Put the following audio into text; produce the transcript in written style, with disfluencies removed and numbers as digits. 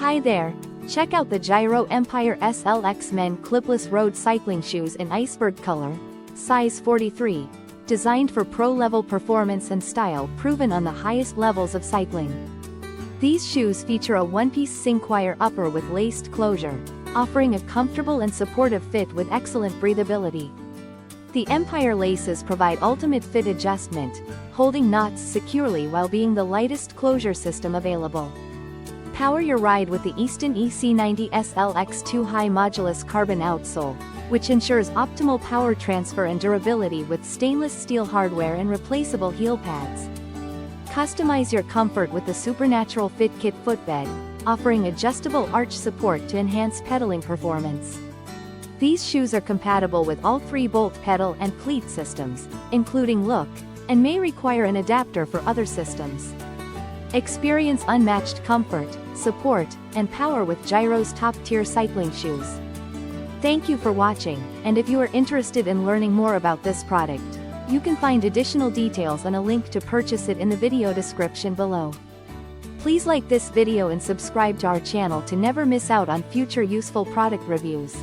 Hi there! Check out the Giro Empire SLX Men Clipless Road Cycling Shoes in Iceberg color, size 43, designed for pro-level performance and style proven on the highest levels of cycling. These shoes feature a one-piece Synchwire upper with laced closure, offering a comfortable and supportive fit with excellent breathability. The Empire laces provide ultimate fit adjustment, holding knots securely while being the lightest closure system available. Power your ride with the Easton EC90 SLX2 high modulus carbon outsole, which ensures optimal power transfer and durability with stainless steel hardware and replaceable heel pads. Customize your comfort with the Supernatural Fit Kit footbed, offering adjustable arch support to enhance pedaling performance. These shoes are compatible with all 3 bolt pedal and cleat systems, including look, and may require an adapter for other systems. Experience unmatched comfort, support, and power with Giro's top-tier cycling shoes. Thank you for watching, and if you are interested in learning more about this product, you can find additional details and a link to purchase it in the video description below. Please like this video and subscribe to our channel to never miss out on future useful product reviews.